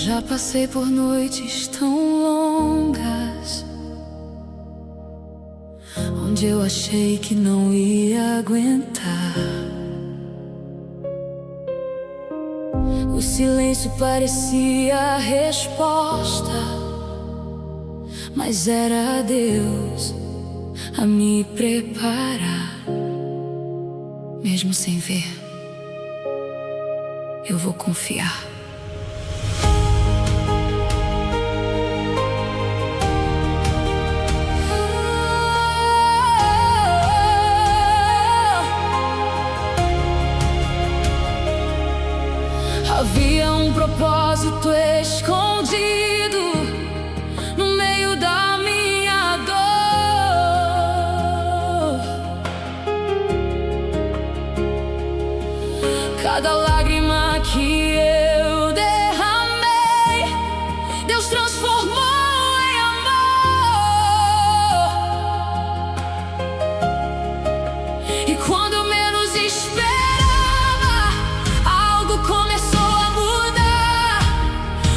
Já passei por noites tão longas, onde eu achei que não ia aguentar. O silêncio parecia a resposta, mas era Deus a me preparar. Mesmo sem ver, eu vou confiar. Havia um propósito escondido no meio da minha dor. Cada lágrima que eu derramei, Deus transformou em amor. E quando eu menos esperava, algo começou.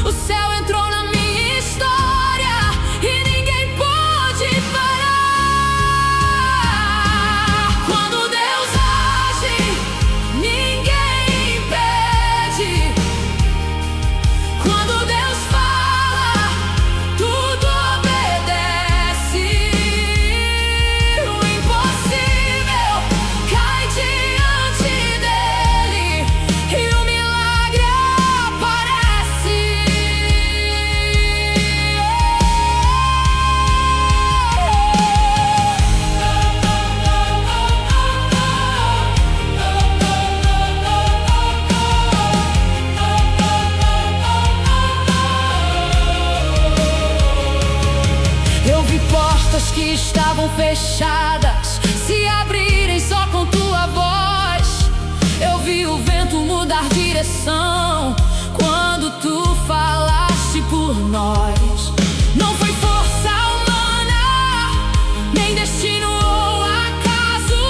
O céu entrou na minha história e ninguém pôde parar. Quando Deus age, ninguém impede. Quando Deus fala, tudo obedece. O impossível cai diante dele e o milagre aparece. Eu vi portas que estavam fechadas se abrirem só com tua voz. Eu vi o vento mudar direção quando tu falaste por nós. Não foi força humana, nem destino ou acaso.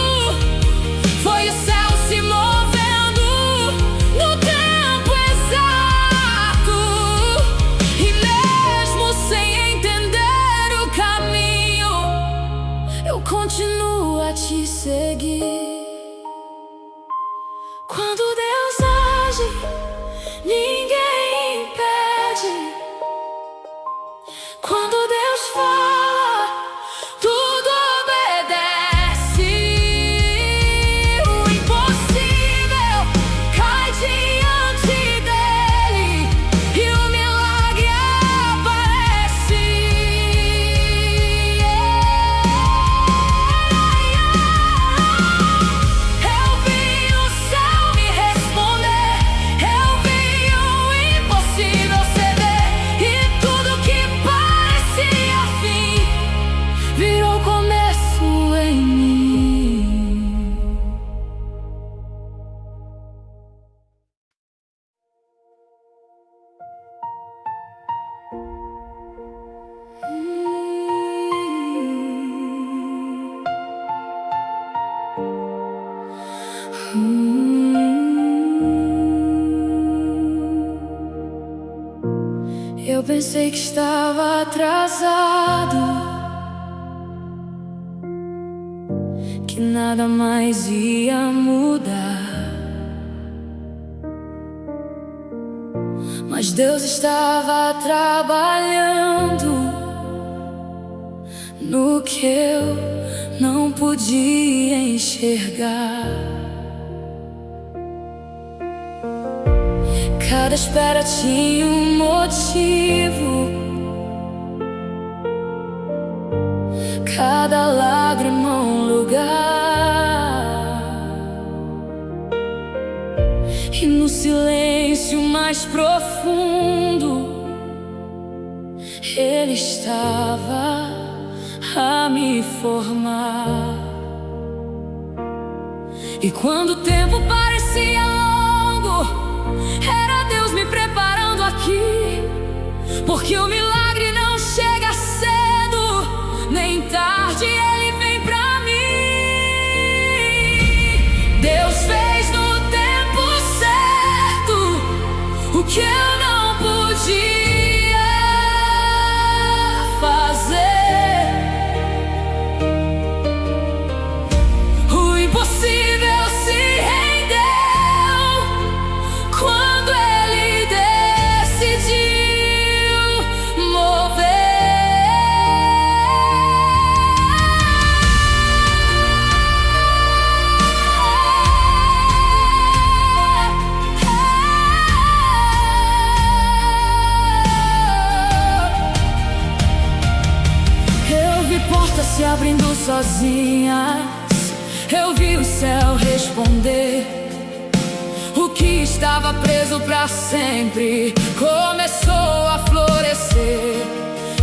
Foi o céu se movendo no tempo exato. E mesmo sem entender o caminho, eu continuo a te seguir. Quando Deus age, ninguém impede. Quando Deus fala, tudo obedece. O impossível cai diante dele e o milagre aparece. Eu vi o céu me responder, eu vi o impossível ceder, e tudo que parecia fim virou começo em mim. Eu pensei que estava atrasado, que nada mais ia mudar. Mas Deus estava trabalhando no que eu não podia enxergar. Cada espera tinha um motivo, cada lágrima um lugar. E no silêncio mais profundo, Ele estava a me formar. E quando o tempo parecia longo, era Deus me preparando aqui. Porque o milagre não chega cedo, nem tarde, Ele vem pra mim. Deus fez no tempo certo o que eu não pude podia fazer. O impossível se rendeu quando Ele decidiu mover. Portas se abrindo sozinhas, eu vi o céu responder. O que estava preso pra sempre começou a florescer.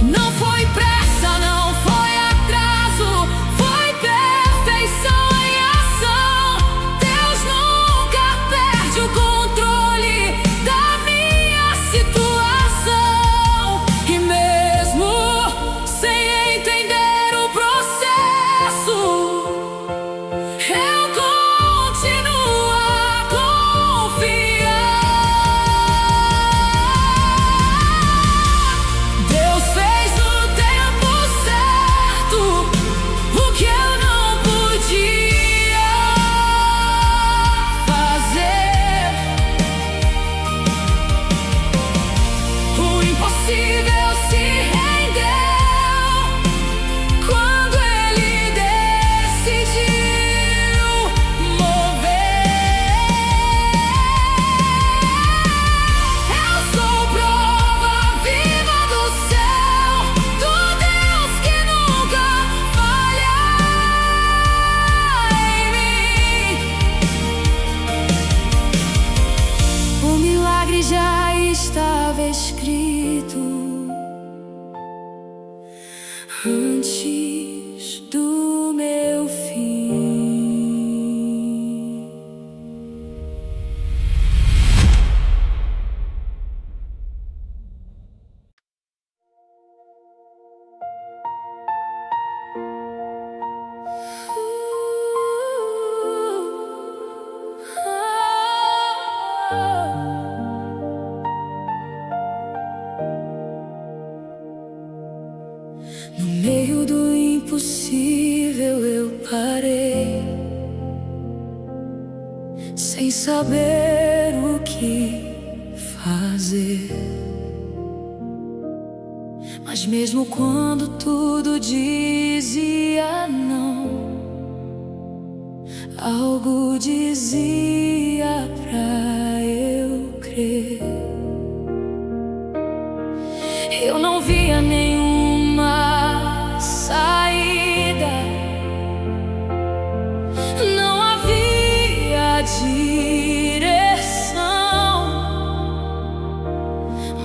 Não foi pressa, não foi atraso, foi perfeição em ação. Deus nunca perde o controle da minha situação. E mesmo sem entender o processo, eu continuo a confiar. Deus fez no tempo certo o que eu não podia fazer. O impossível se rendeu quando Ele decidiu mover. Eu sou prova viva do céu, do Deus que nunca falha em mim. O milagre já estava escrito antes do meu fim. No meio do impossível eu parei, sem saber o que fazer. Mas mesmo quando tudo dizia não, algo dizia pra eu crer. Eu não via nenhuma saída, não havia direção,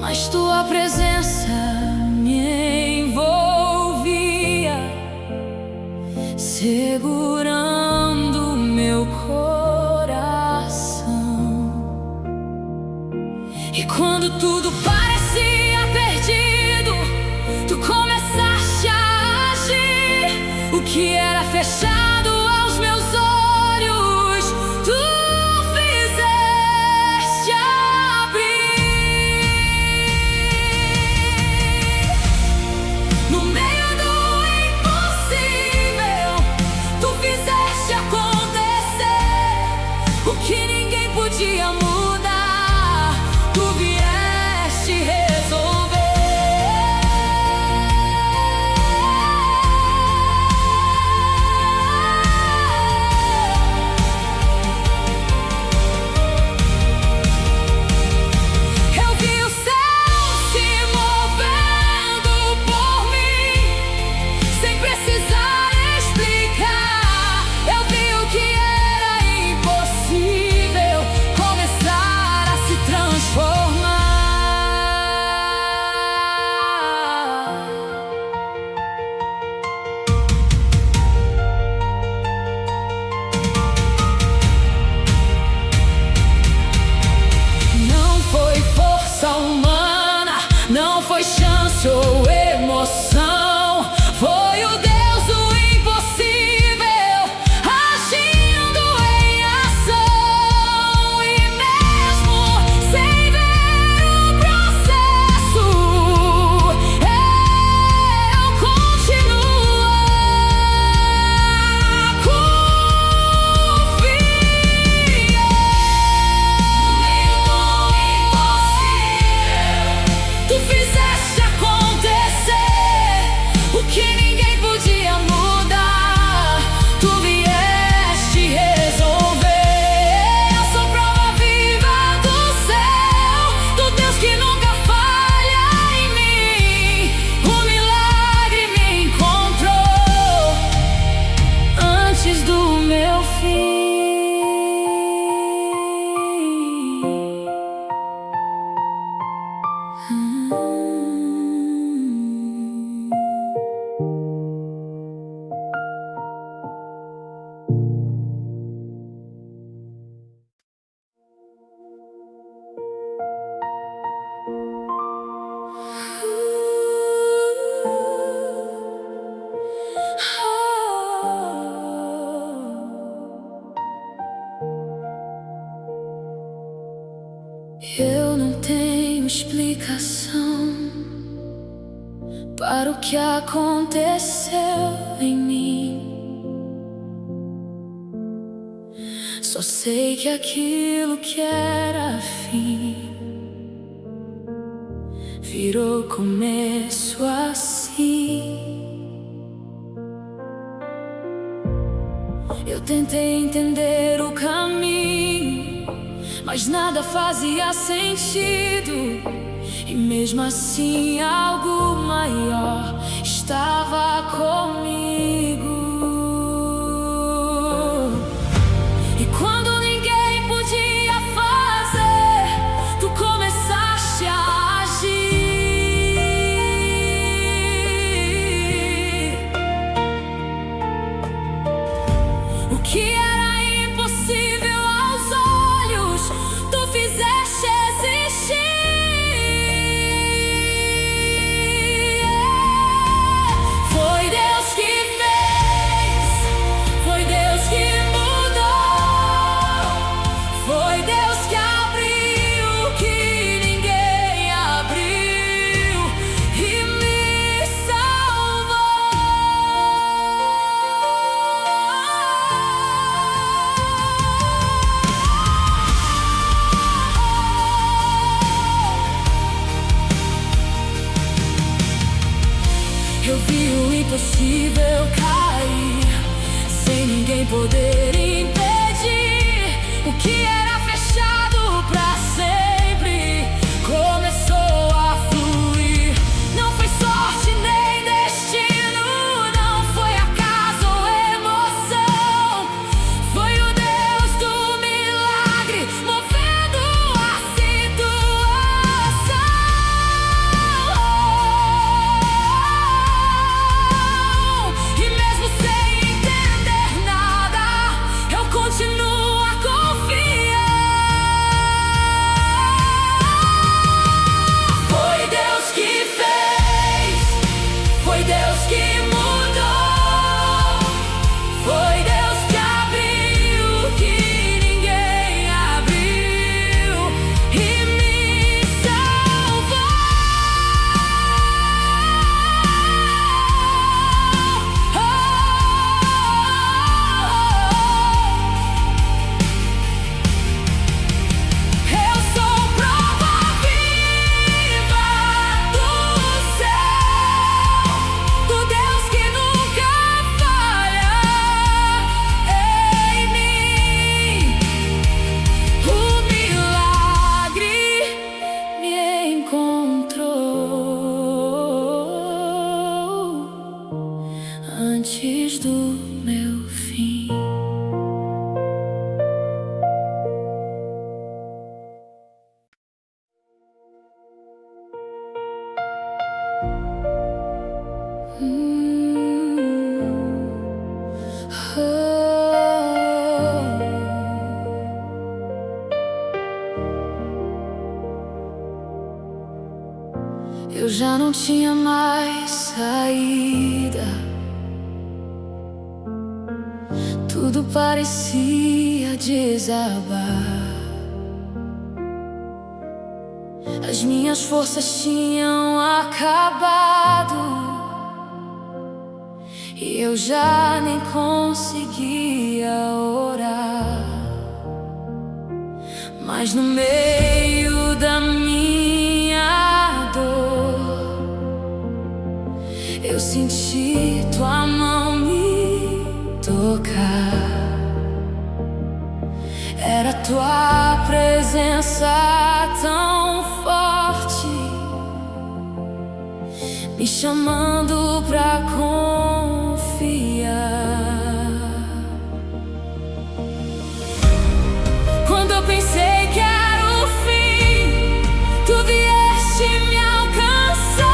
mas tua presença me envolvia, segurando meu coração. E quando tudo parecia perdido, tu começaste a agir. O que era fechado aos meus olhos, tu fizeste abrir. No meio do impossível, tu fizeste acontecer. O que ninguém podia mudar, tu vieste resolver. Eu vi o céu se movendo por mim, sem precisar explicar. Eu vi o que era impossível começar a se transformar. Não foi força humana, não foi chance ou emoção, foi o Deus do impossível agindo em ação. E mesmo sem ver o processo, Eu não tenho explicação para o que aconteceu em mim. Só sei que aquilo que era fim virou começo assim. Eu tentei entender o caminho, mas nada fazia sentido. E mesmo assim algo maior estava comigo. E quando ninguém podia fazer, tu começaste a agir. O que era impossível aos olhos, tu fizeste existir. Eu vi o impossível cair, sem ninguém poder impedir. O que era fechado pra sempre começou a fluir. Não foi sorte nem destino, não foi acaso ou emoção. Foi o Deus do milagre movendo a situação. Continuo a confiar. Foi Deus que fez, foi Deus que mudou, foi Deus que abriu o que ninguém abriu e me salvou. Antes do meu fim. Eu já não tinha mais saída. Tudo parecia desabar. As minhas forças tinham acabado e eu já nem conseguia orar. Mas no meio da minha dor, eu senti tua mão me tocar. Era tua presença tão forte, me chamando pra confiar. Quando eu pensei que era o fim, tu vieste me alcançar.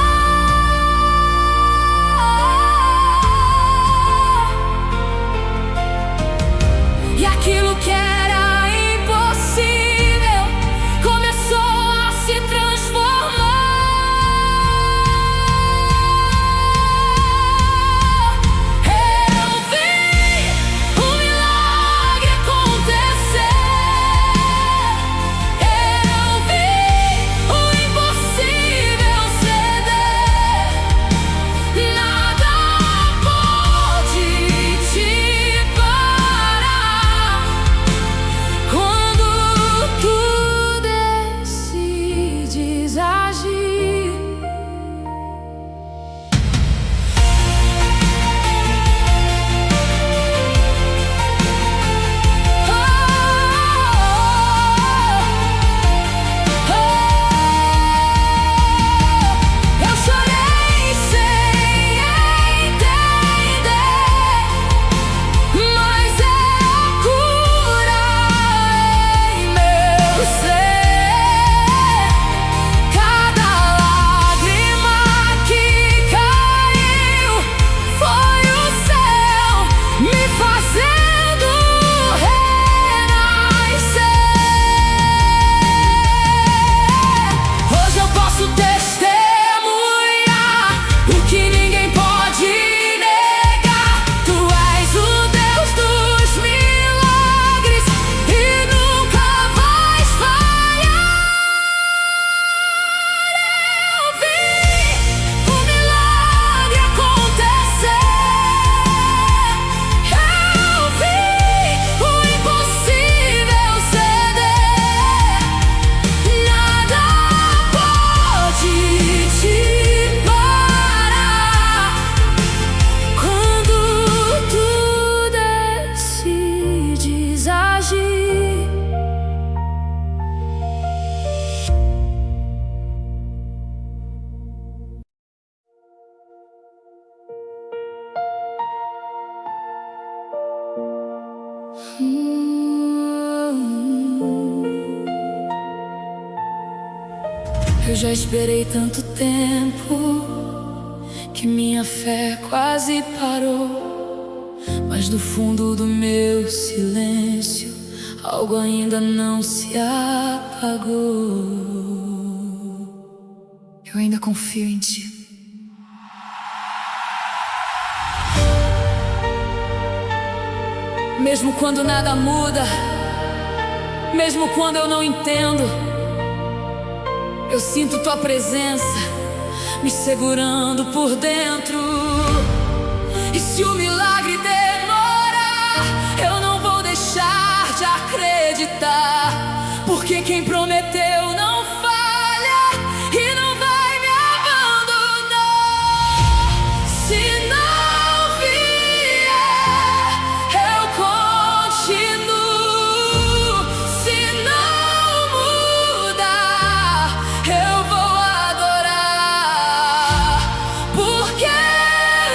E aquilo que era impossível começou a se transformar. Eu já esperei tanto tempo que minha fé quase parou, mas do fundo do meu silêncio algo ainda não se apagou. Eu ainda confio em ti. Mesmo quando nada muda, mesmo quando eu não entendo, eu sinto tua presença me segurando por dentro. E se o milagre demorar, eu não vou deixar de acreditar, porque quem prometeu não falha e não vai me abandonar. Se não vier, eu continuo. Se não mudar, eu vou adorar, porque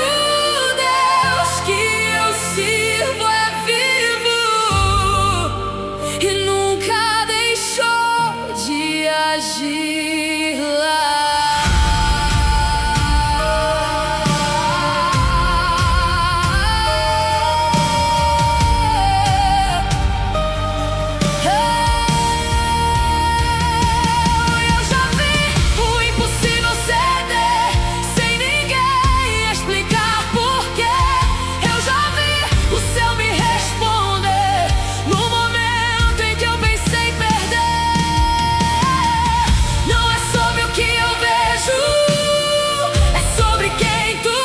o Deus que eu sirvo é vivo e nunca deixou de agir lá. Eu já vi o impossível ceder sem ninguém explicar porquê. Eu já vi o céu me responder no momento em que eu pensei perder. Não é sobre o que eu vejo, é sobre quem tu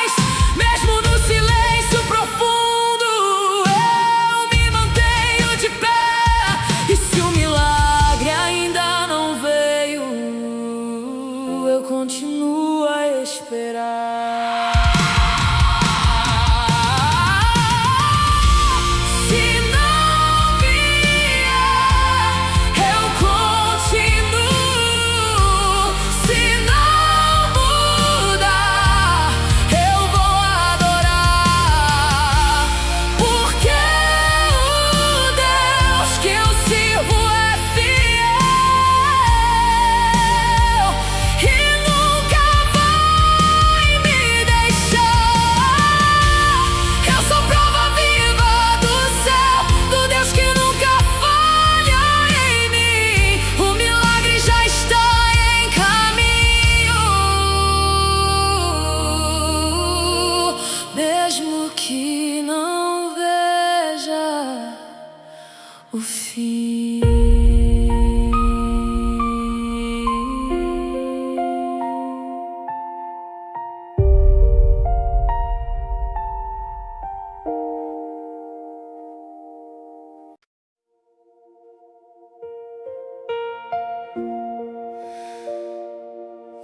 és. Mesmo no silêncio profundo, eu me mantenho de pé. E se o milagre ainda não veio, eu continuo a esperar. Se não vier, eu continuo. Se não mudar, eu vou adorar, porque o Deus que eu sirvo é fiel e nunca vai me deixar. Eu sou prova viva do céu, do Deus que nunca falha em mim. O milagre já está em caminho, mesmo que não veja o fim.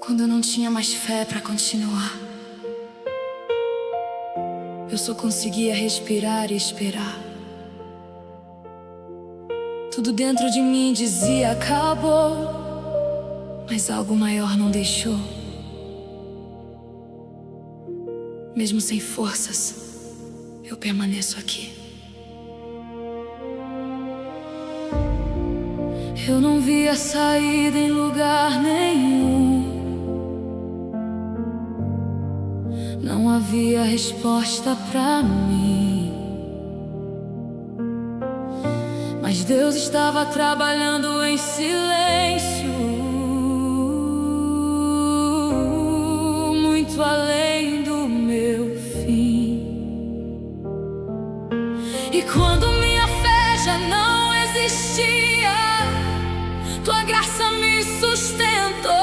Quando eu não tinha mais fé pra continuar, eu só conseguia respirar e esperar. Tudo dentro de mim dizia acabou, mas algo maior não deixou. Mesmo sem forças, eu permaneço aqui. Eu não via saída em lugar nenhum, não havia resposta pra mim. Mas Deus estava trabalhando em silêncio, muito além do meu fim. E quando minha fé já não existia, tua graça me sustentou.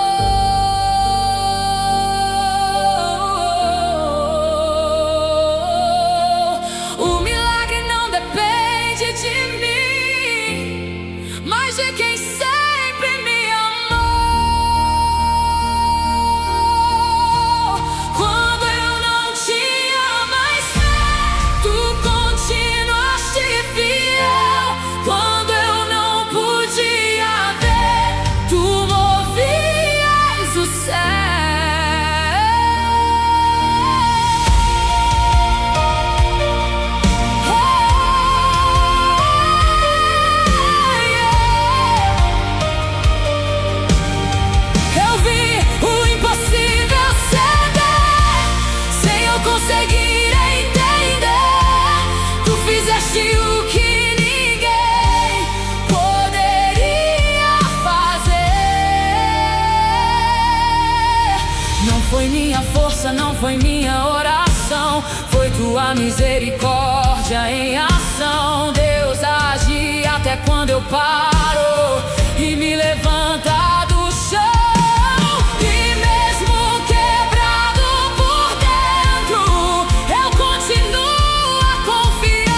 O milagre não depende de mim, mas de quem sempre me amou. Quando eu não tinha mais fé, tu continuaste fiel. Quando eu não podia ver, tu movias foi minha força, não foi minha oração, foi tua misericórdia em ação. Deus age até quando eu paro e me levanta do chão. E mesmo quebrado por dentro, eu continuo a confiar.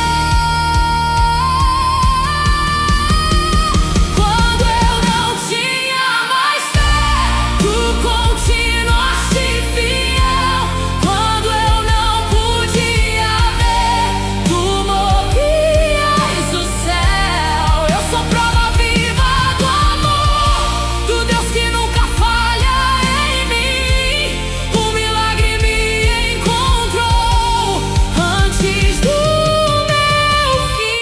Quando eu não tinha mais fé, tu continuaste fiel. Quando eu não podia ver, tu movias o céu. Eu sou prova viva do amor do Deus que nunca falha em mim. Um milagre me encontrou antes do meu fim.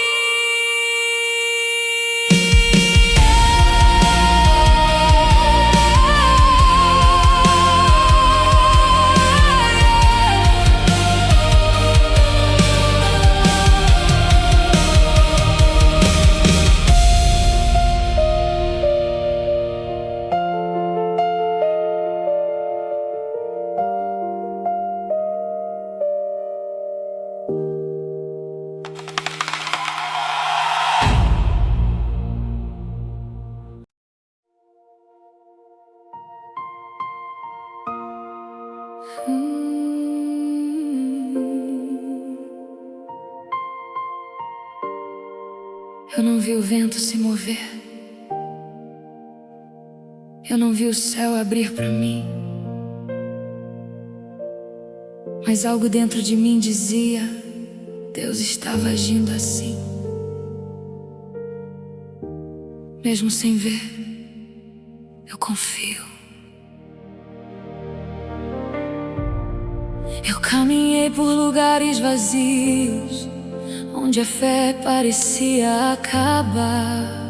Eu não vi o vento se mover, eu não vi o céu abrir para mim, mas algo dentro de mim dizia: Deus estava agindo assim. Mesmo sem ver, eu confio. Eu caminhei por lugares vazios, onde a fé parecia acabar,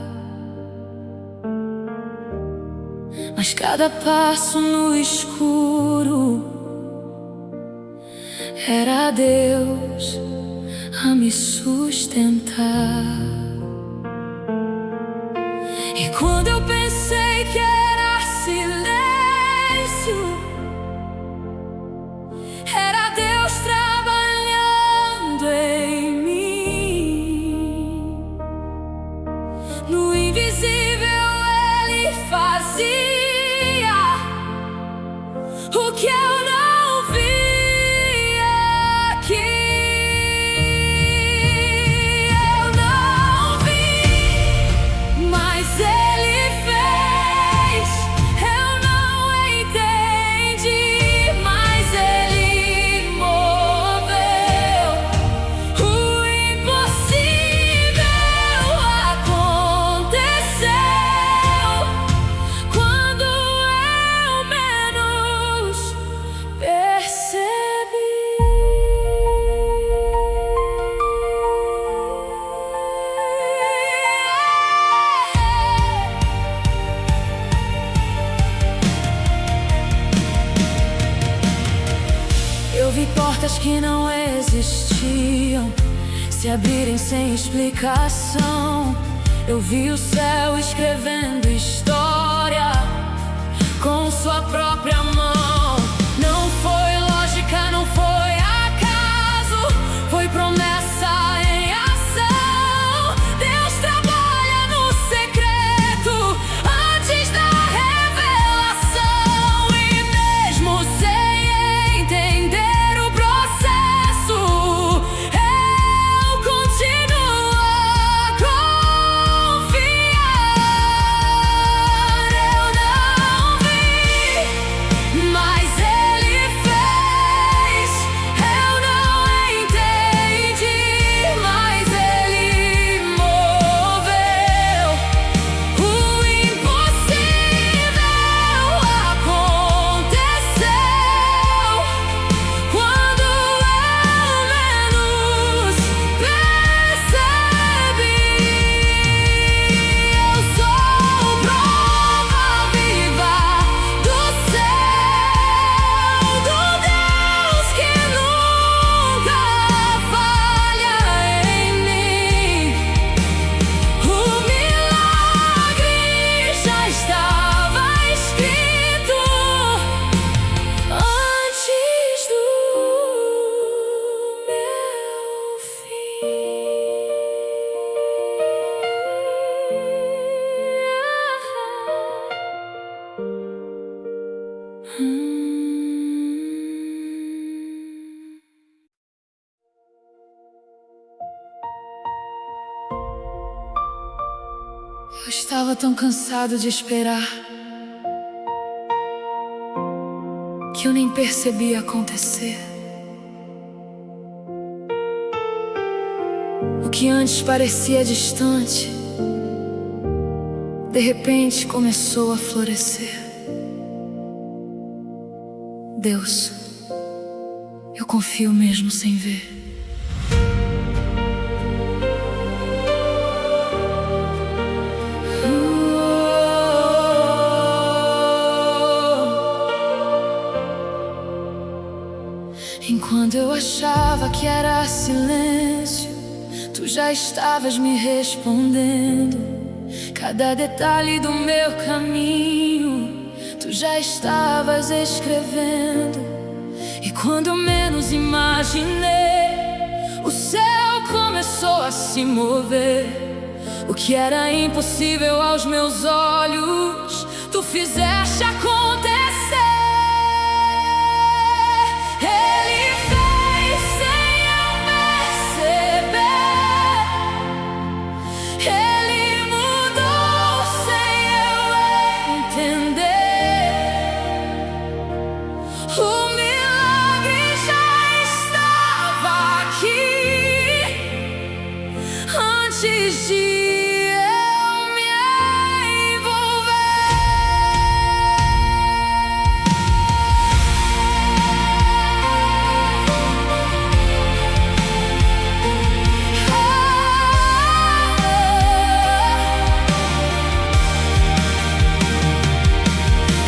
mas cada passo no escuro era Deus a me sustentar. E quando eu pensei que era silêncio, era Deus trabalhando em mim. No invisível Ele fazia o que eu não via aqui. Eu não vi, mas Ele fez. Eu não entendi, mas Ele moveu. O impossível aconteceu quando eu menos percebi. Eu vi portas que não existiam se abrirem sem explicação. Eu vi o céu escrevendo história com sua própria mão. Não foi lógica, não foi acaso, foi promessa em ação. Deus trabalha no secreto antes da revelação. E mesmo sem entender o processo, eu continuo a confiar. estava tão cansado de esperar que eu nem percebi acontecer. O que antes parecia distante, de repente começou a florescer. Deus, eu confio mesmo sem ver. Enquanto eu achava que era silêncio, tu já estavas me respondendo. Cada detalhe do meu caminho, tu já estavas escrevendo. E quando eu menos imaginei, o céu começou a se mover. O que era impossível aos meus olhos, tu fizeste acontecer. Antes de eu me envolver,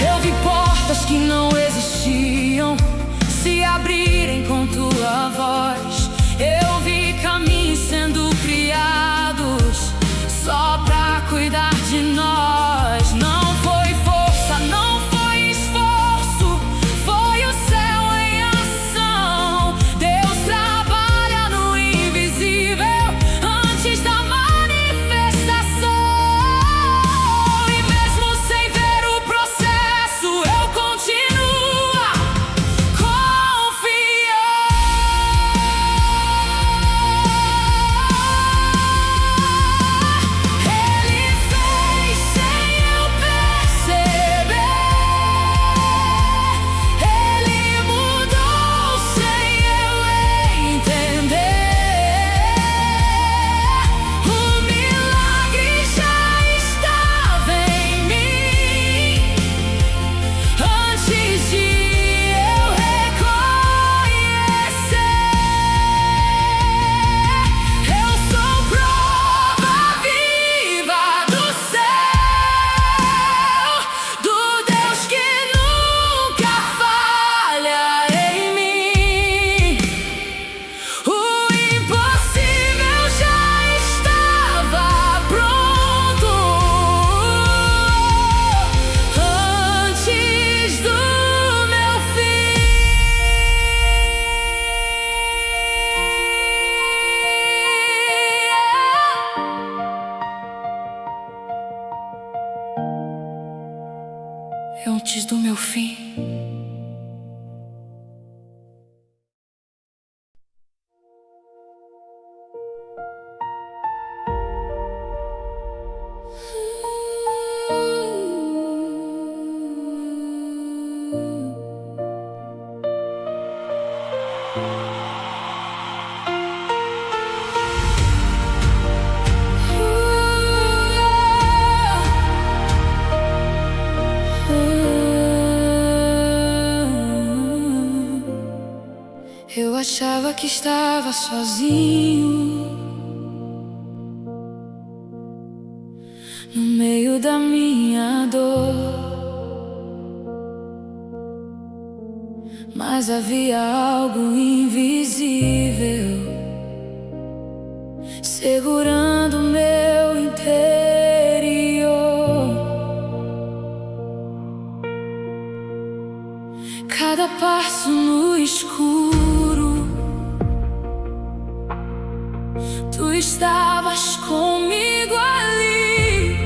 eu vi portas que não existiam se abrirem com tua voz. Eu vi caminhos sendo criados só pra cuidar de nós. Não foi força, não foi esforço, foi o céu em ação. Deus trabalha no invisível antes da manifestação. E mesmo sem ver o processo, eu continuo a confiar. Antes do meu fim. Eu achava que estava sozinho no meio da minha dor, mas havia algo invisível segurando meu interior. Cada passo no escuro, tu estavas comigo ali,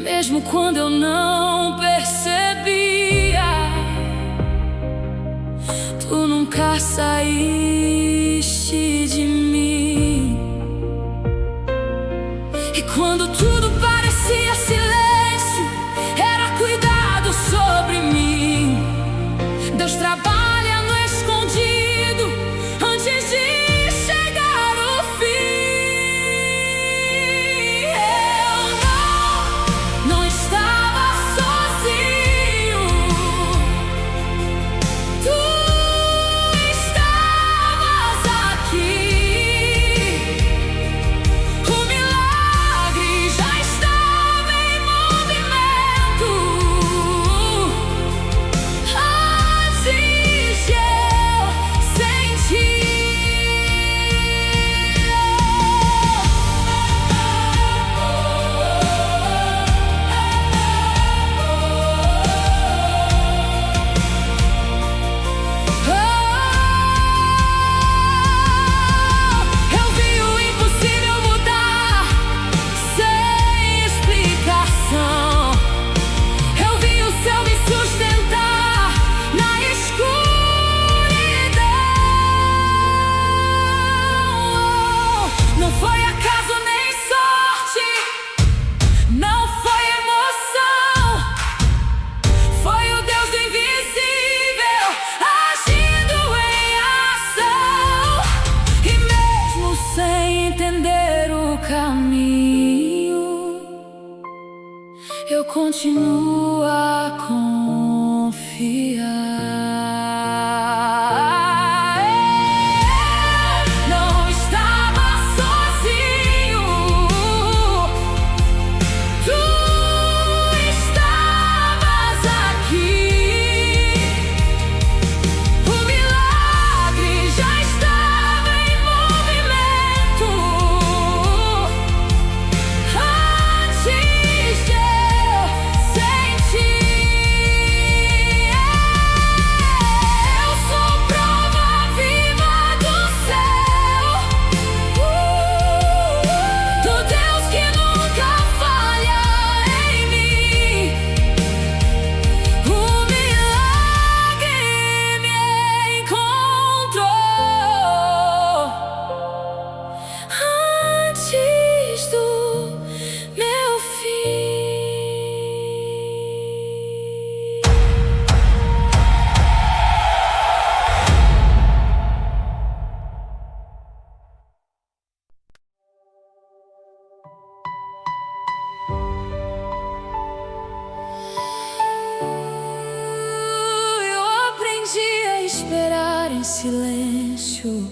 mesmo quando eu não percebia. Tu nunca saíste de mim. tudo parecia silêncio, era cuidado sobre mim. Deus trabalha no escondido antes de chegar o fim. Eu não estava sozinho. Tu estavas aqui. O milagre já estava em movimento antes de eu sentir. Eu vi o impossível mudar sem explicação. Eu vi o céu me sustentar na escuridão. Não foi acaso nem sorte, não foi emoção. Foi o Deus do invisível agindo em ação. E mesmo sem entender o caminho, eu continuo a confiar. Eu não estava sozinho. Tu estavas aqui. O milagre já estava em movimento antes de eu sentir. Eu sou prova viva do céu, do Deus que nunca falha em mim. O milagre me encontrou antes do meu fim. Eu aprendi a esperar em silêncio,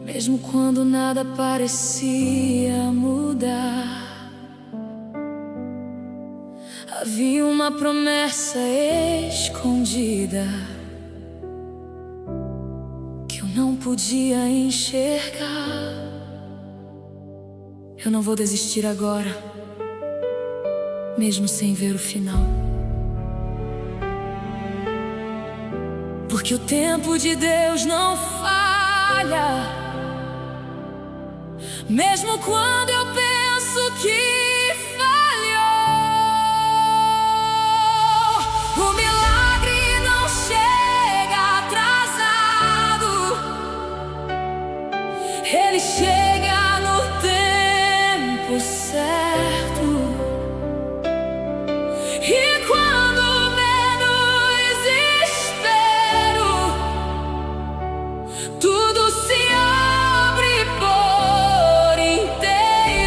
mesmo quando nada parecia mudar. Havia uma promessa escondida que eu não podia enxergar. Eu não vou desistir agora, mesmo sem ver o final. Porque o tempo de Deus não falha, mesmo quando eu penso que falhou. O milagre não chega atrasado, ele chega no tempo certo. E quando menos espero, tudo se abre por inteiro.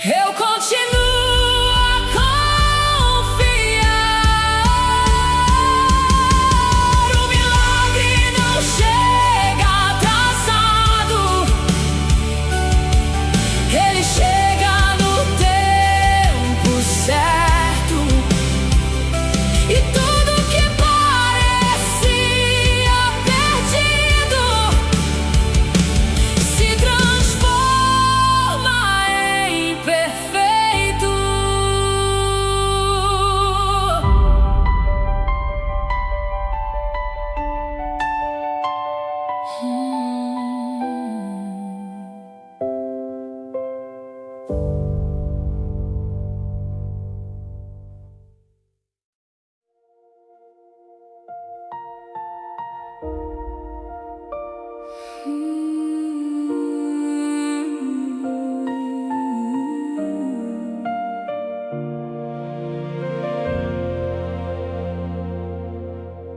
Eu continuo a confiar. O milagre não chega atrasado, ele chega no tempo certo. E tudo que parecia perdido se transforma em perfeito.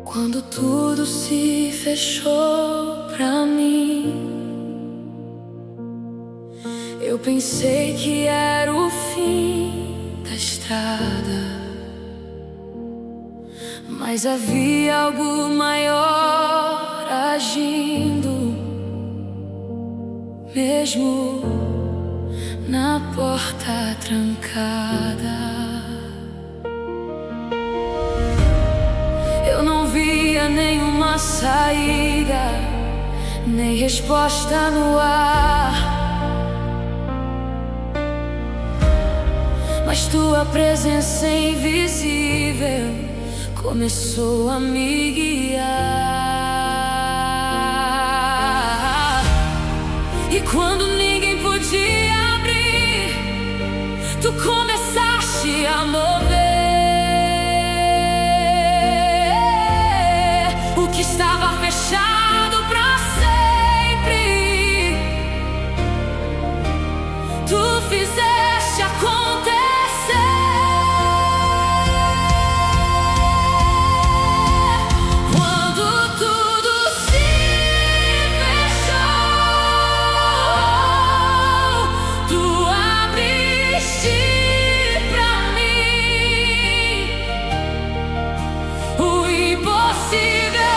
Quando tudo se fechou pra mim, eu pensei que era o fim da estrada, mas havia algo maior agindo, mesmo na porta trancada. Eu não via nenhuma saída, nem resposta no ar, mas tua presença invisível começou a me guiar. E quando ninguém podia abrir, tu começaste a mover o que estava fechado pra sempre. Tu fizeste acontecer. Quando tudo se fechou, tu abriste pra mim o impossível.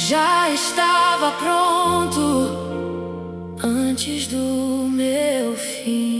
Já estava pronto antes do meu fim.